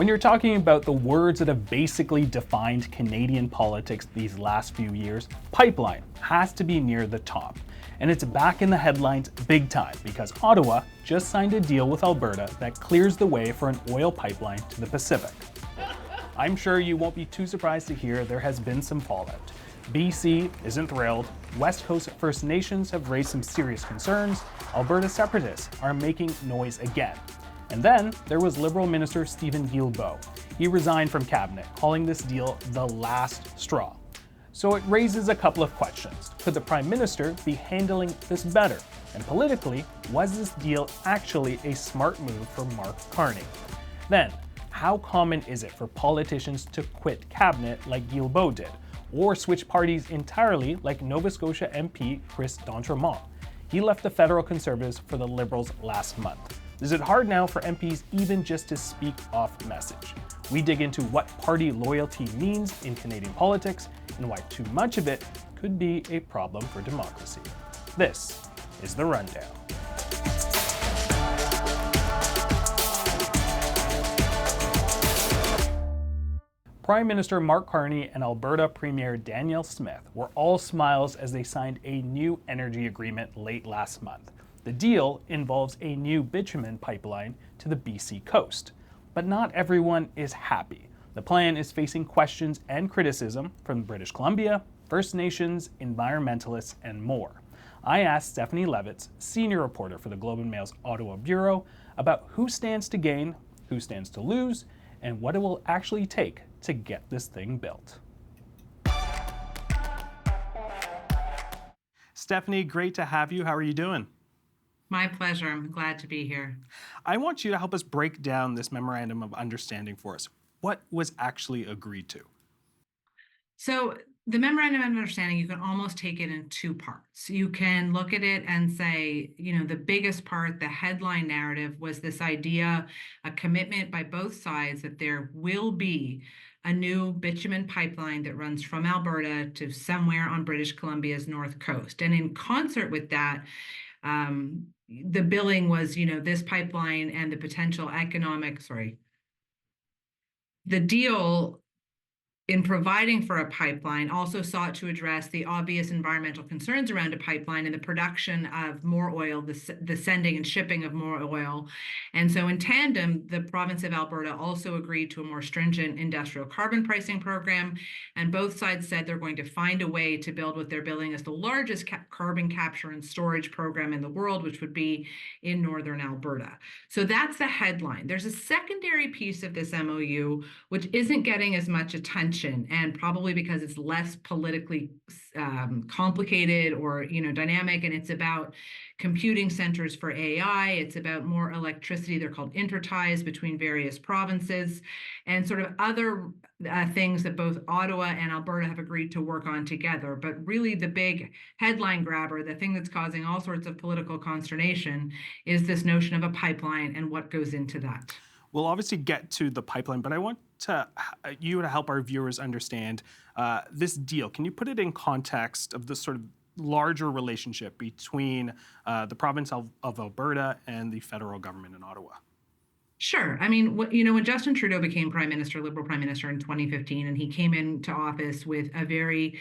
When you're talking about the words that have basically defined Canadian politics these last few years, pipeline has to be near the top. And it's back in the headlines big time because Ottawa just signed a deal with Alberta that clears the way for an oil pipeline to the Pacific. I'm sure you won't be too surprised to hear there has been some fallout. BC isn't thrilled, West Coast First Nations have raised some serious concerns, Alberta separatists are making noise again. And then there was Liberal Minister Stephen Gilbo. He resigned from cabinet, calling this deal the last straw. So it raises a couple of questions. Could the Prime Minister be handling this better? And politically, was this deal actually a smart move for Mark Carney? Then, how common is it for politicians to quit cabinet like Gilbo did, or switch parties entirely like Nova Scotia MP Chris d'Entremont? He left the federal Conservatives for the Liberals last month. Is it hard now for MPs even just to speak off message? We dig into what party loyalty means in Canadian politics and why too much of it could be a problem for democracy. This is The Rundown. Prime Minister Mark Carney and Alberta Premier Danielle Smith were all smiles as they signed a new energy agreement late last month. The deal involves a new bitumen pipeline to the BC coast. But not everyone is happy. The plan is facing questions and criticism from British Columbia, First Nations, environmentalists, and more. I asked Stephanie Levitz, senior reporter for the Globe and Mail's Ottawa Bureau, about who stands to gain, who stands to lose, and what it will actually take to get this thing built. Stephanie, great to have you. How are you doing? My pleasure. I'm glad to be here. I want you to help us break down this memorandum of understanding for us. What was actually agreed to? So the memorandum of understanding, you can almost take it in two parts. You can look at it and say, the biggest part, the headline narrative was this idea, a commitment by both sides that there will be a new bitumen pipeline that runs from Alberta to somewhere on British Columbia's north coast. And in concert with that, the billing was, this pipeline and the potential the deal in providing for a pipeline also sought to address the obvious environmental concerns around a pipeline and the production of more oil, the sending and shipping of more oil. And so in tandem, the province of Alberta also agreed to a more stringent industrial carbon pricing program. And both sides said they're going to find a way to build what they're billing as the largest carbon capture and storage program in the world, which would be in northern Alberta. So that's the headline. There's a secondary piece of this MOU, which isn't getting as much attention, and probably because it's less politically complicated or dynamic, and it's about computing centers for AI. It's about more electricity. They're called interties between various provinces, and sort of other things that both Ottawa and Alberta have agreed to work on together. But really the big headline grabber, the thing that's causing all sorts of political consternation, is this notion of a pipeline and what goes into that. We'll obviously get to the pipeline, but I want you to help our viewers understand this deal. Can you put it in context of the sort of larger relationship between the province of Alberta and the federal government in Ottawa? Sure. I mean, when Justin Trudeau became Prime Minister, Liberal Prime Minister in 2015, and he came into office with a very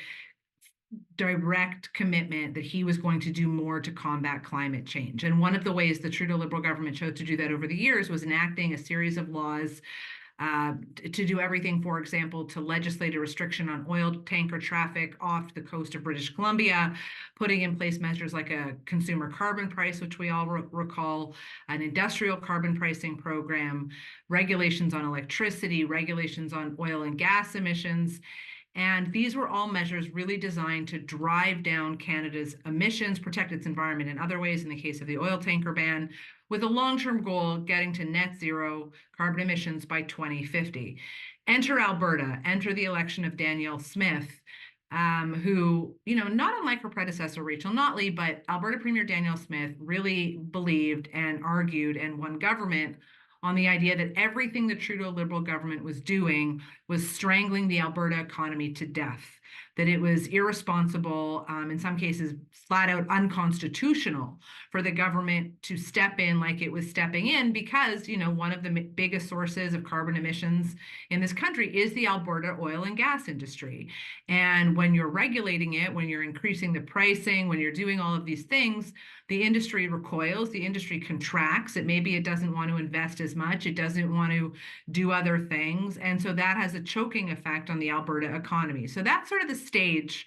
direct commitment that he was going to do more to combat climate change. And one of the ways the Trudeau Liberal government chose to do that over the years was enacting a series of laws to do everything, for example, to legislate a restriction on oil tanker traffic off the coast of British Columbia, putting in place measures like a consumer carbon price, which we all recall, an industrial carbon pricing program, regulations on electricity, regulations on oil and gas emissions. And these were all measures really designed to drive down Canada's emissions, protect its environment in other ways, in the case of the oil tanker ban, with a long-term goal getting to net zero carbon emissions by 2050. Enter Alberta, enter the election of Danielle Smith, who, not unlike her predecessor, Rachel Notley, but Alberta Premier Danielle Smith really believed and argued and won government on the idea that everything the Trudeau Liberal government was doing was strangling the Alberta economy to death. that it was irresponsible, in some cases, flat out unconstitutional for the government to step in like it was stepping in because, one of the biggest sources of carbon emissions in this country is the Alberta oil and gas industry. And when you're regulating it, when you're increasing the pricing, when you're doing all of these things, the industry recoils, the industry contracts. Maybe it doesn't want to invest as much, it doesn't want to do other things. And so that has a choking effect on the Alberta economy. So that's sort of the stage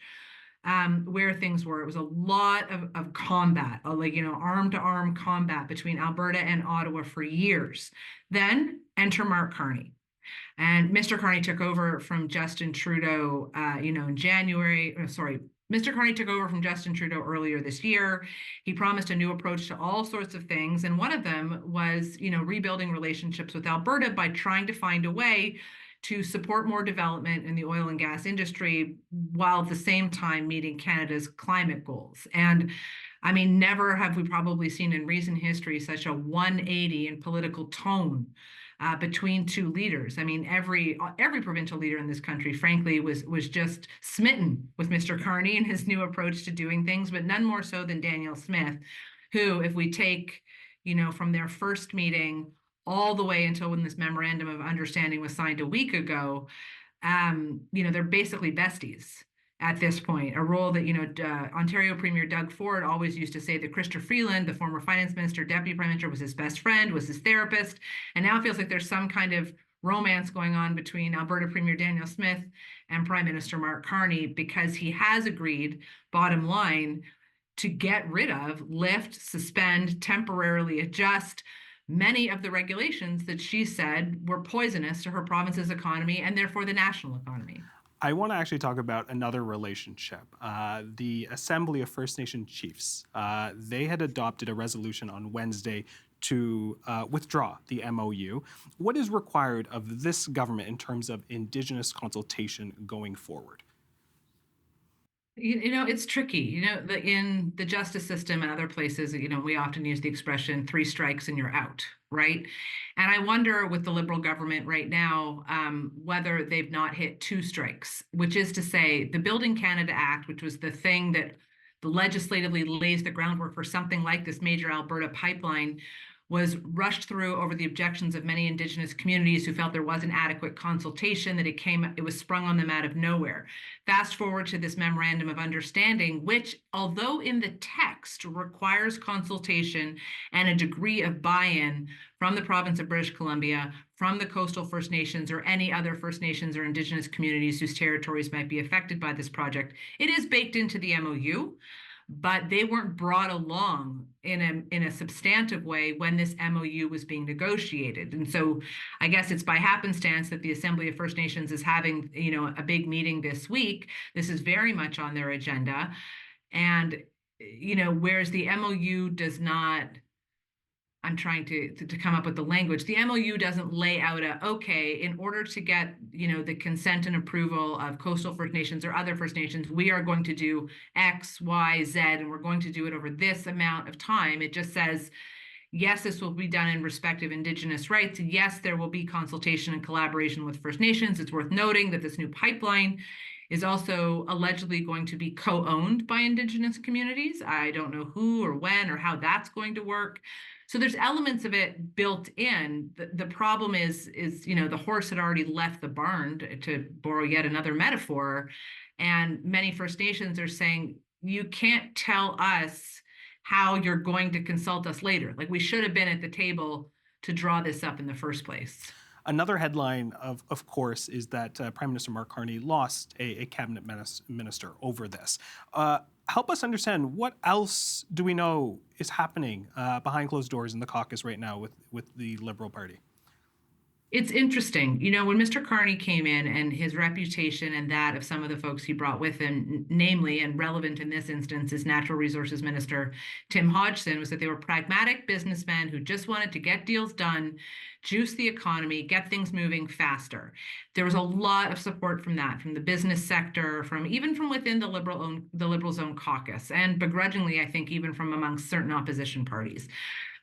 where things were. It was a lot of combat, arm to arm combat between Alberta and Ottawa for years. Then enter Mark Carney. And Mr. Carney took over from Justin Trudeau, in January. Mr. Carney took over from Justin Trudeau earlier this year. He promised a new approach to all sorts of things. And one of them was, rebuilding relationships with Alberta by trying to find a way to support more development in the oil and gas industry while at the same time meeting Canada's climate goals. And never have we probably seen in recent history such a 180 in political tone between two leaders. Every provincial leader in this country, frankly, was just smitten with Mr. Carney and his new approach to doing things, but none more so than Danielle Smith, who, if we take, from their first meeting all the way until when this memorandum of understanding was signed a week ago, they're basically besties at this point, a role that, Ontario Premier Doug Ford always used to say that Chrystia Freeland, the former finance minister, deputy prime minister, was his best friend, was his therapist. And now it feels like there's some kind of romance going on between Alberta Premier Danielle Smith and Prime Minister Mark Carney, because he has agreed, bottom line, to get rid of, lift, suspend, temporarily adjust many of the regulations that she said were poisonous to her province's economy and therefore the national economy. I want to actually talk about another relationship. The Assembly of First Nation Chiefs, they had adopted a resolution on Wednesday to withdraw the MOU. What is required of this government in terms of Indigenous consultation going forward? It's tricky. In the justice system and other places, we often use the expression 3 strikes and you're out, right? And I wonder with the Liberal government right now, whether they've not hit 2 strikes, which is to say the Building Canada Act, which was the thing that legislatively lays the groundwork for something like this major Alberta pipeline, was rushed through over the objections of many Indigenous communities who felt there wasn't adequate consultation, that it was sprung on them out of nowhere. Fast forward to this memorandum of understanding, which, although in the text requires consultation and a degree of buy-in from the province of British Columbia, from the coastal First Nations, or any other First Nations or Indigenous communities whose territories might be affected by this project, it is baked into the MOU. But they weren't brought along in a substantive way when this MOU was being negotiated. And so I guess it's by happenstance that the Assembly of First Nations is having, a big meeting this week. This is very much on their agenda. And, whereas the MOU does not, I'm trying to come up with the language. The MOU doesn't lay out in order to get, the consent and approval of coastal First Nations or other First Nations, we are going to do X, Y, Z, and we're going to do it over this amount of time. It just says, yes, this will be done in respect of Indigenous rights. Yes, there will be consultation and collaboration with First Nations. It's worth noting that this new pipeline is also allegedly going to be co-owned by Indigenous communities. I don't know who or when or how that's going to work. So there's elements of it built in. The problem is, the horse had already left the barn, to borrow yet another metaphor. And many First Nations are saying, you can't tell us how you're going to consult us later. Like, we should have been at the table to draw this up in the first place. Another headline, of course, is that Prime Minister Mark Carney lost a cabinet minister over this. Help us understand, what else do we know is happening behind closed doors in the caucus right now with the Liberal Party? It's interesting. When Mr. Carney came in, and his reputation and that of some of the folks he brought with him, namely and relevant in this instance is Natural Resources Minister Tim Hodgson, was that they were pragmatic businessmen who just wanted to get deals done, juice the economy, get things moving faster. There was a lot of support from the business sector, even from within the Liberals' own caucus, and begrudgingly, I think, even from amongst certain opposition parties.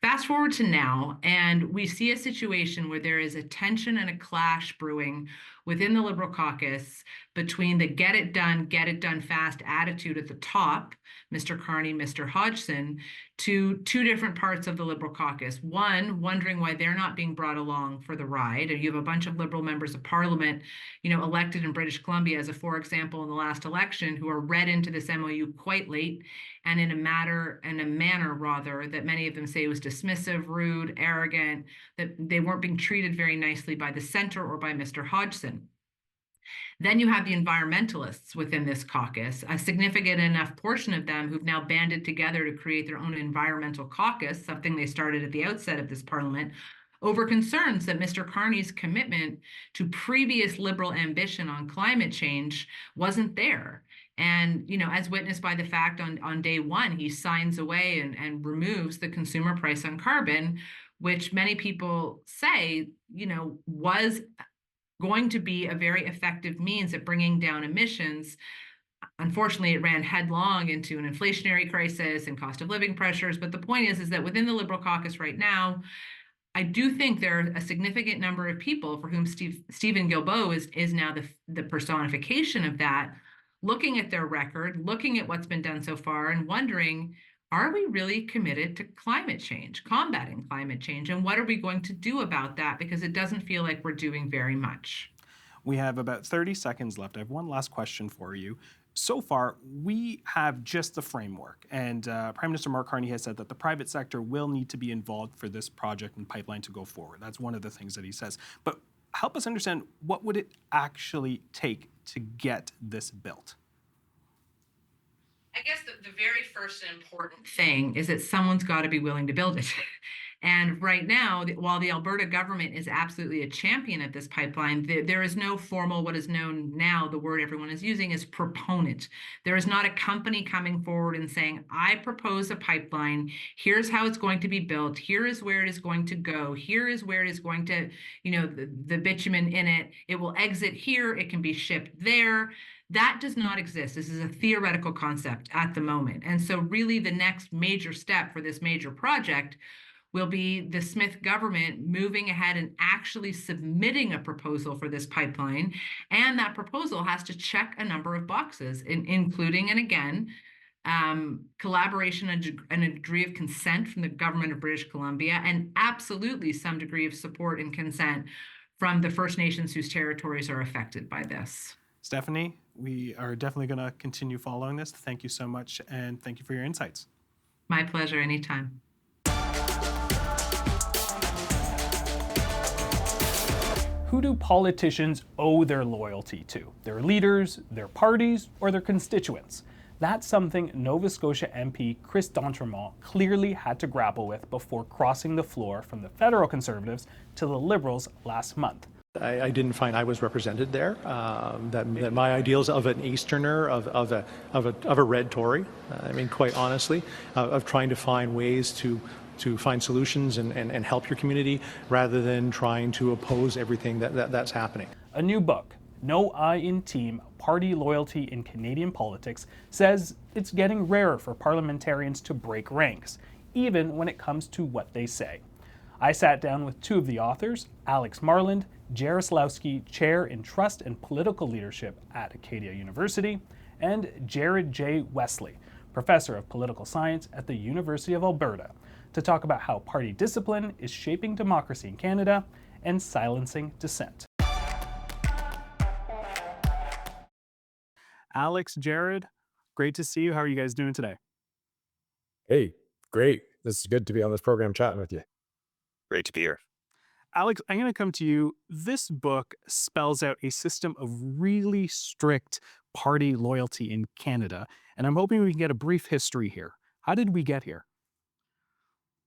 Fast forward to now, and we see a situation where there is a tension and a clash brewing within the Liberal caucus between the get it done fast attitude at the top, Mr. Carney, Mr. Hodgson, to two different parts of the Liberal caucus. One, wondering why they're not being brought along for the ride. And you have a bunch of Liberal members of Parliament, elected in British Columbia, as a for example, in the last election, who are read into this MOU quite late and in a manner rather that many of them say was dismissive, rude, arrogant, that they weren't being treated very nicely by the center or by Mr. Hodgson. Then you have the environmentalists within this caucus, a significant enough portion of them who've now banded together to create their own environmental caucus, something they started at the outset of this parliament, over concerns that Mr. Carney's commitment to previous Liberal ambition on climate change wasn't there. And, as witnessed by the fact on day one, he signs away and removes the consumer price on carbon, which many people say, was going to be a very effective means of bringing down emissions. Unfortunately, it ran headlong into an inflationary crisis and cost of living pressures. But the point is that within the Liberal caucus right now, I do think there are a significant number of people for whom Stephen Gilbo is now the personification of that, looking at their record, looking at what's been done so far, and wondering, are we really committed to climate change, combating climate change? And what are we going to do about that? Because it doesn't feel like we're doing very much. We have about 30 seconds left. I have one last question for you. So far, we have just the framework, and Prime Minister Mark Carney has said that the private sector will need to be involved for this project and pipeline to go forward. That's one of the things that he says. But help us understand, what would it actually take to get this built? I guess the very first and important thing is that someone's got to be willing to build it. And right now, while the Alberta government is absolutely a champion of this pipeline, there is no formal, what is known now, the word everyone is using is proponent. There is not a company coming forward and saying, I propose a pipeline. Here's how it's going to be built. Here is where it is going to go. Here is where it is going to, the bitumen in it. It will exit here. It can be shipped there. That does not exist. This is a theoretical concept at the moment. And so really the next major step for this major project will be the Smith government moving ahead and actually submitting a proposal for this pipeline. And that proposal has to check a number of boxes, including, and again, collaboration and a degree of consent from the government of British Columbia, and absolutely some degree of support and consent from the First Nations whose territories are affected by this. Stephanie, we are definitely going to continue following this. Thank you so much, and thank you for your insights. My pleasure, anytime. Who do politicians owe their loyalty to? Their leaders, their parties, or their constituents? That's something Nova Scotia MP Chris D'Entremont clearly had to grapple with before crossing the floor from the federal Conservatives to the Liberals last month. I didn't find I was represented there. That my ideals of an Easterner, of a red Tory, quite honestly, of trying to find ways to find solutions and help your community rather than trying to oppose everything that's happening. A new book, No I in Team, Party Loyalty in Canadian Politics, says it's getting rarer for parliamentarians to break ranks, even when it comes to what they say. I sat down with two of the authors, Alex Marland, Jaroslawski, Chair in Trust and Political Leadership at Acadia University, and Jared J. Wesley, Professor of Political Science at the University of Alberta, to talk about how party discipline is shaping democracy in Canada and silencing dissent. Alex, Jared, great to see you. How are you guys doing today? Hey, great. This is good to be on this program chatting with you. Great to be here. Alex, I'm going to come to you. This book spells out a system of really strict party loyalty in Canada, and I'm hoping we can get a brief history here. How did we get here?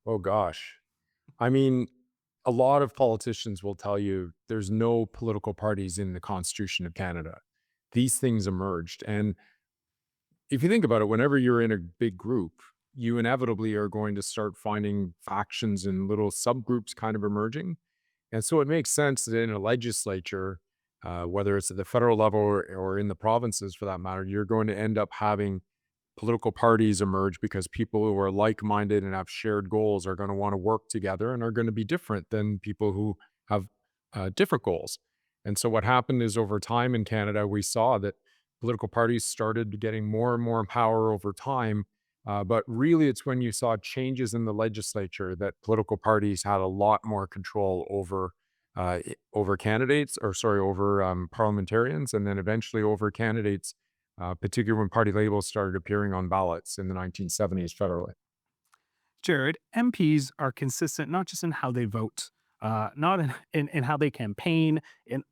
Oh, gosh. A lot of politicians will tell you there's no political parties in the Constitution of Canada. These things emerged. And if you think about it, whenever you're in a big group, you inevitably are going to start finding factions and little subgroups kind of emerging. And so it makes sense that in a legislature, whether it's at the federal level or in the provinces for that matter, you're going to end up having political parties emerge because people who are like-minded and have shared goals are going to want to work together and are going to be different than people who have different goals. And so what happened is over time in Canada, we saw that political parties started getting more and more power over time. But really, it's when you saw changes in the legislature that political parties had a lot more control over candidates, or sorry, over parliamentarians, and then eventually over candidates, particularly when party labels started appearing on ballots in the 1970s federally. Jared, MPs are consistent not just in how they vote, not in how they campaign,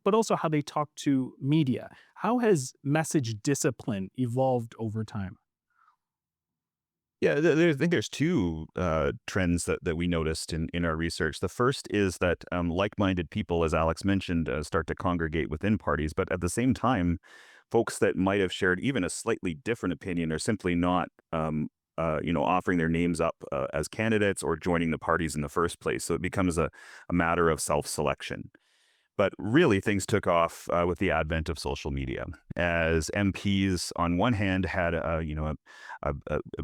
but also how they talk to media. How has message discipline evolved over time? Yeah, I think there's two trends that we noticed in our research. The first is that like-minded people, as Alex mentioned, start to congregate within parties, but at the same time, folks that might have shared even a slightly different opinion are simply not, offering their names up as candidates or joining the parties in the first place. So it becomes a matter of self-selection. But really, things took off with the advent of social media, as MPs, on one hand, had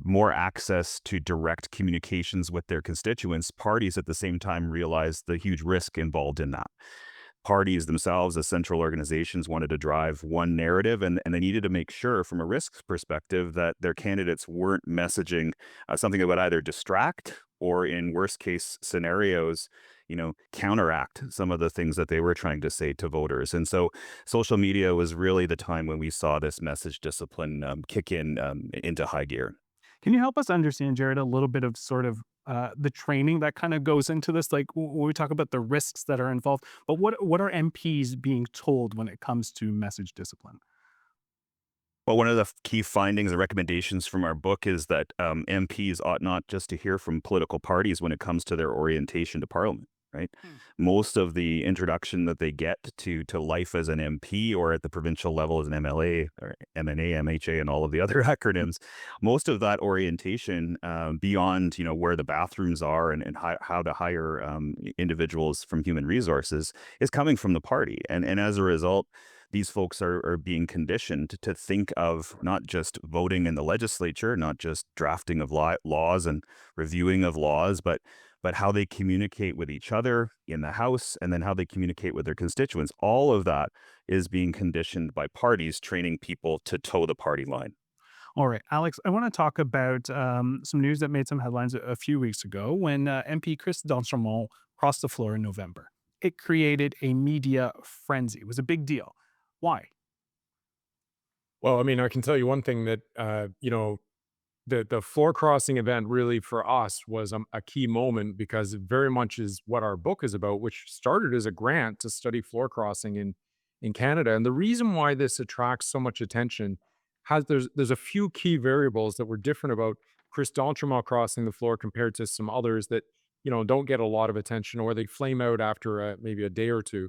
more access to direct communications with their constituents. Parties, at the same time, realized the huge risk involved in that. Parties themselves, as central organizations, wanted to drive one narrative, and they needed to make sure, from a risk perspective, that their candidates weren't messaging something that would either distract or, in worst case scenarios, counteract some of the things that they were trying to say to voters. And so social media was really the time when we saw this message discipline kick in into high gear. Can you help us understand, Jared, a little bit of sort of the training that kind of goes into this? Like when we talk about the risks that are involved, but what are MPs being told when it comes to message discipline? Well, one of the key findings and recommendations from our book is that MPs ought not just to hear from political parties when it comes to their orientation to Parliament. Right, Hmm. most of the introduction that they get to life as an MP or at the provincial level as an MLA or MNA, MHA, and all of the other acronyms, most of that orientation beyond where the bathrooms are and how to hire individuals from human resources is coming from the party, and as a result, these folks are being conditioned to think of not just voting in the legislature, not just drafting of laws and reviewing of laws, but how they communicate with each other in the House, and then how they communicate with their constituents. All of that is being conditioned by parties, training people to toe the party line. All right, Alex, I want to talk about some news that made some headlines a few weeks ago when MP Chris d'Entremont crossed the floor in November. It created a media frenzy. It was a big deal. Why? Well, I mean, I can tell you one thing that, the floor crossing event really for us was a key moment because it very much is what our book is about, which started as a grant to study floor crossing in Canada. And the reason why this attracts so much attention there's a few key variables that were different about Chris d'Entremont crossing the floor compared to some others that don't get a lot of attention, or they flame out after maybe a day or two.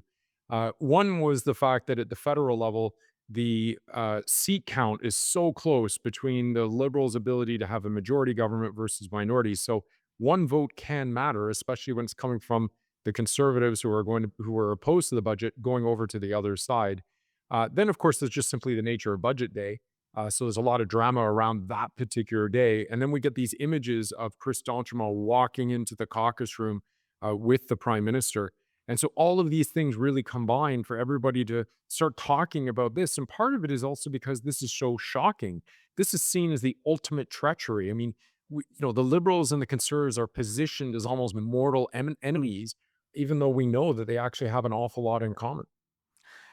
One was the fact that at the federal level, the seat count is so close between the Liberals' ability to have a majority government versus minorities. So one vote can matter, especially when it's coming from the Conservatives who are opposed to the budget going over to the other side. Then, of course, there's just simply the nature of Budget Day. So there's a lot of drama around that particular day. And then we get these images of Chris d'Entremont walking into the caucus room with the Prime Minister. And so all of these things really combine for everybody to start talking about this. And part of it is also because this is so shocking. This is seen as the ultimate treachery. I mean, the Liberals and the Conservatives are positioned as almost mortal enemies, even though we know that they actually have an awful lot in common.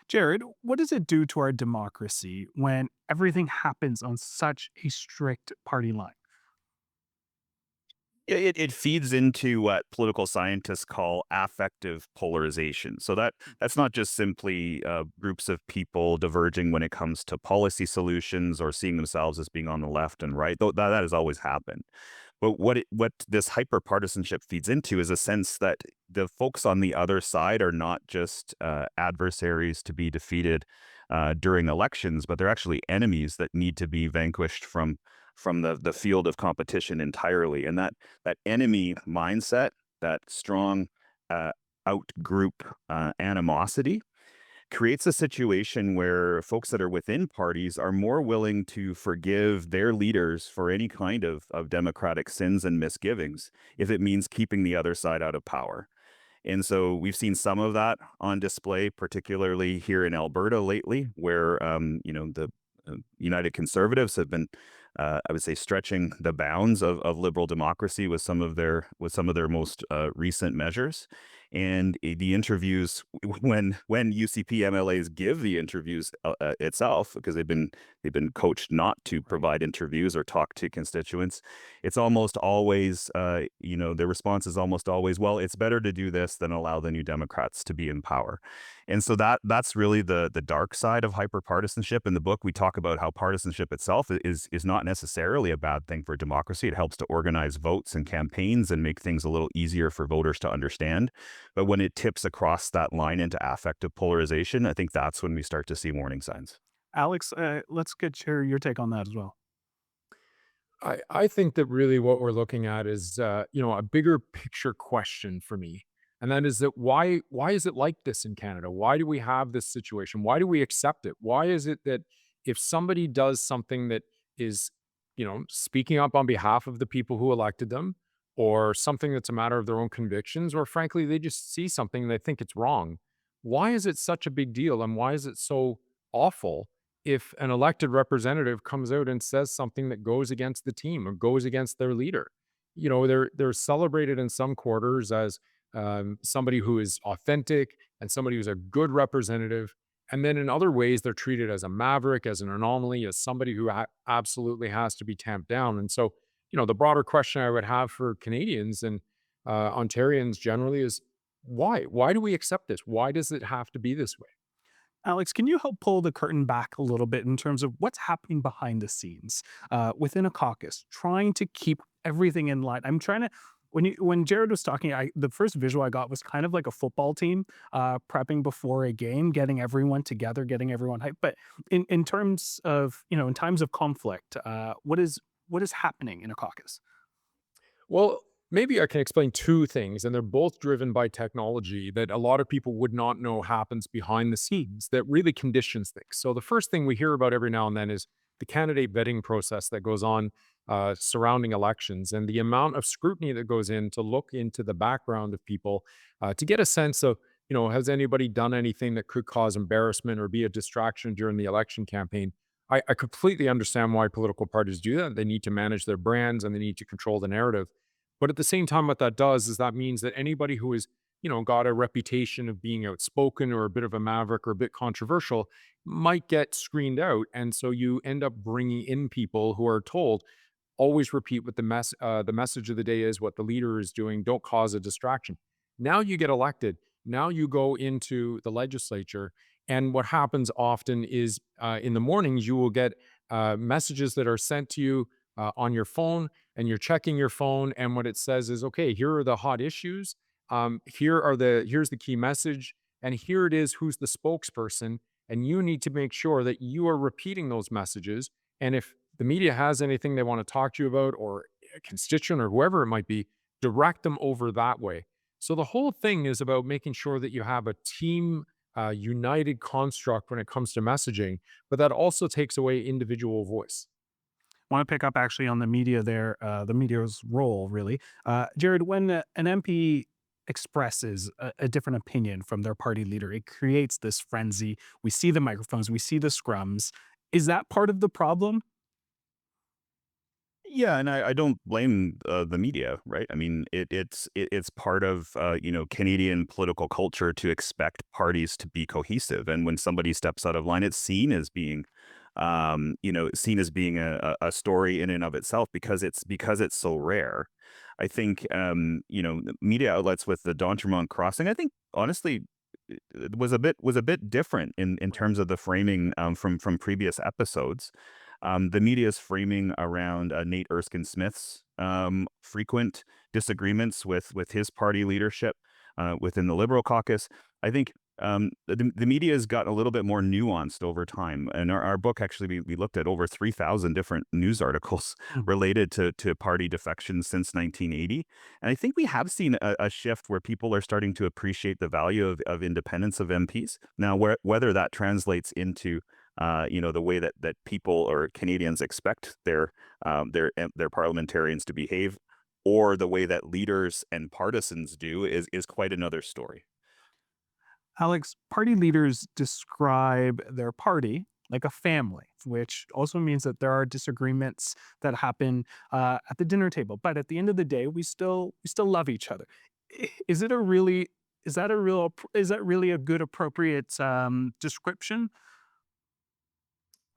Jared, what does it do to our democracy when everything happens on such a strict party line? It feeds into what political scientists call affective polarization. So that's not just simply groups of people diverging when it comes to policy solutions or seeing themselves as being on the left and right. Though that has always happened. But what this hyperpartisanship feeds into is a sense that the folks on the other side are not just adversaries to be defeated during elections, but they're actually enemies that need to be vanquished from the field of competition entirely. And that enemy mindset, that strong out group animosity, creates a situation where folks that are within parties are more willing to forgive their leaders for any kind of democratic sins and misgivings if it means keeping the other side out of power. And so we've seen some of that on display, particularly here in Alberta lately, where the United Conservatives have been, I would say, stretching the bounds of liberal democracy with some of their most recent measures. And the interviews, when UCP MLAs give the interviews itself, because they've been coached not to provide interviews or talk to constituents, it's almost always, their response is almost always, well, it's better to do this than allow the New Democrats to be in power. And so that's really the dark side of hyperpartisanship. In the book, we talk about how partisanship itself is not necessarily a bad thing for democracy. It helps to organize votes and campaigns and make things a little easier for voters to understand. But when it tips across that line into affective polarization, I think that's when we start to see warning signs. Alex, let's get your take on that as well. I think that really what we're looking at is, a bigger picture question for me. And that is that why is it like this in Canada? Why do we have this situation? Why do we accept it? Why is it that if somebody does something that is, speaking up on behalf of the people who elected them, or something that's a matter of their own convictions, or frankly, they just see something and they think it's wrong, why is it such a big deal? And why is it so awful if an elected representative comes out and says something that goes against the team or goes against their leader? They're celebrated in some quarters as somebody who is authentic and somebody who's a good representative. And then in other ways, they're treated as a maverick, as an anomaly, as somebody who absolutely has to be tamped down. And so, the broader question I would have for Canadians and Ontarians generally is why? Why do we accept this? Why does it have to be this way? Alex, can you help pull the curtain back a little bit in terms of what's happening behind the scenes within a caucus, trying to keep everything in line? I'm trying to. When Jared was talking, the first visual I got was kind of like a football team prepping before a game, getting everyone together, getting everyone hyped. But in terms of in times of conflict, what is happening in a caucus? Well, maybe I can explain two things, and they're both driven by technology that a lot of people would not know happens behind the scenes that really conditions things. So, the first thing we hear about every now and then is the candidate vetting process that goes on surrounding elections and the amount of scrutiny that goes in to look into the background of people to get a sense of, has anybody done anything that could cause embarrassment or be a distraction during the election campaign? I completely understand why political parties do that. They need to manage their brands and they need to control the narrative. But at the same time, what that does is that means that anybody who is, got a reputation of being outspoken or a bit of a maverick or a bit controversial might get screened out. And so you end up bringing in people who are told, always repeat what the message of the day is, what the leader is doing. Don't cause a distraction. Now you get elected. Now you go into the legislature, and what happens often is in the mornings you will get messages that are sent to you on your phone, and you're checking your phone, and what it says is, okay, here are the hot issues. Here's the key message, and here it is. Who's the spokesperson? And you need to make sure that you are repeating those messages. And if the media has anything they want to talk to you about, or a constituent or whoever it might be, direct them over that way. So the whole thing is about making sure that you have a team united construct when it comes to messaging, but that also takes away individual voice. Want to pick up actually on the media there, the media's role, really. Jared, when an MP expresses a different opinion from their party leader, it creates this frenzy. We see the microphones, we see the scrums. Is that part of the problem? Yeah, and I don't blame the media, right? I mean, it's part of Canadian political culture to expect parties to be cohesive, and when somebody steps out of line, it's seen as being a story in and of itself because it's so rare. I think the media outlets with the D'Entremont crossing, I think honestly it was a bit different in terms of the framing from previous episodes. The media's framing around Nate Erskine Smith's frequent disagreements with his party leadership within the Liberal caucus. I think the media has gotten a little bit more nuanced over time. In our book, actually, we looked at over 3,000 different news articles related to party defections since 1980. And I think we have seen a shift where people are starting to appreciate the value of independence of MPs. Now, whether that translates into the way that people or Canadians expect their parliamentarians to behave, or the way that leaders and partisans do is quite another story. Alex, party leaders describe their party like a family, which also means that there are disagreements that happen at the dinner table. But at the end of the day, we still love each other. Is it a really is that a real is that really a good appropriate description?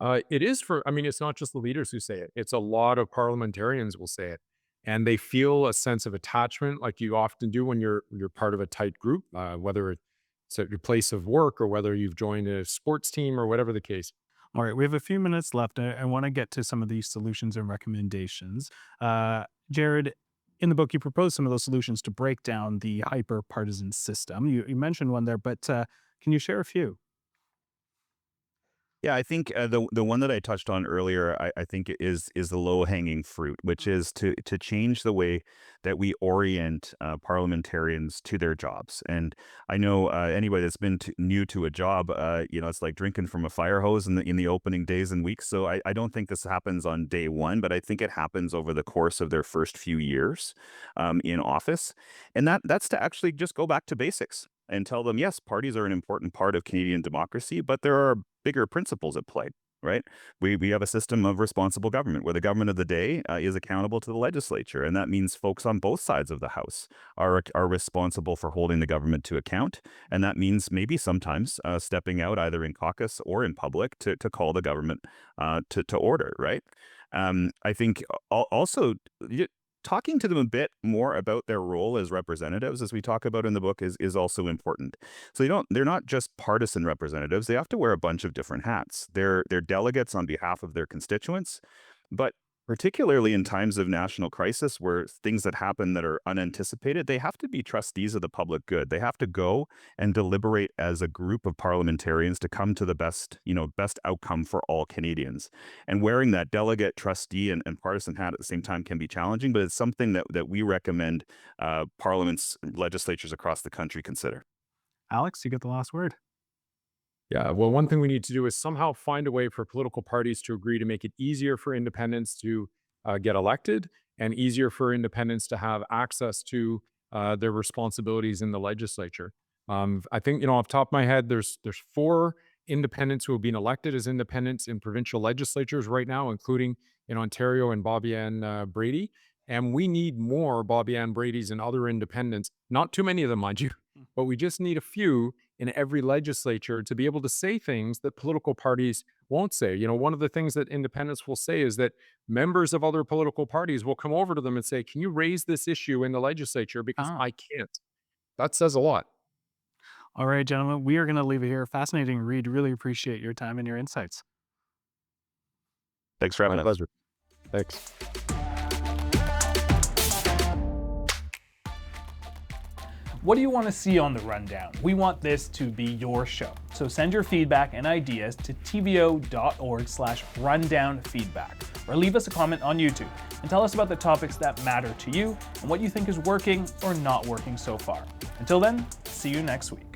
It is for, I mean, it's not just the leaders who say it. It's a lot of parliamentarians will say it. And they feel a sense of attachment like you often do when you're part of a tight group, whether it's at your place of work or whether you've joined a sports team or whatever the case. All right, we have a few minutes left. I want to get to some of these solutions and recommendations. Jared, in the book, you propose some of those solutions to break down the hyper-partisan system. You mentioned one there, but can you share a few? Yeah, I think the one that I touched on earlier, I think is the low hanging fruit, which is to change the way that we orient parliamentarians to their jobs. And I know anybody that's been new to a job, it's like drinking from a fire hose in the opening days and weeks. So I don't think this happens on day one, but I think it happens over the course of their first few years in office, and that's to actually just go back to basics and tell them, yes, parties are an important part of Canadian democracy, but there are bigger principles at play, right? We have a system of responsible government where the government of the day is accountable to the legislature. And that means folks on both sides of the House are responsible for holding the government to account. And that means maybe sometimes stepping out either in caucus or in public to call the government to order, right? I think also talking to them a bit more about their role as representatives, as we talk about in the book, is also important. So they're not just partisan representatives. They have to wear a bunch of different hats. They're delegates on behalf of their constituents, but particularly in times of national crisis where things that happen that are unanticipated, they have to be trustees of the public good. They have to go and deliberate as a group of parliamentarians to come to the best outcome for all Canadians. And wearing that delegate, trustee, and partisan hat at the same time can be challenging, but it's something that we recommend parliaments, legislatures across the country consider. Alex, you get the last word. Yeah, well, one thing we need to do is somehow find a way for political parties to agree to make it easier for independents to get elected and easier for independents to have access to their responsibilities in the legislature. I think, off the top of my head, there's 4 independents who have been elected as independents in provincial legislatures right now, including in Ontario and Bobby Ann Brady. And we need more Bobby Ann Brady's and other independents, not too many of them, mind you, but we just need a few in every legislature to be able to say things that political parties won't say. One of the things that independents will say is that members of other political parties will come over to them and say, can you raise this issue in the legislature because I can't? That says a lot. All right, gentlemen, we are going to leave it here. Fascinating read. Really appreciate your time and your insights. Thanks for having My us. pleasure. Thanks. What do you want to see on the rundown? We want this to be your show. So send your feedback and ideas to tvo.org/rundownfeedback or leave us a comment on YouTube and tell us about the topics that matter to you and what you think is working or not working so far. Until then, see you next week.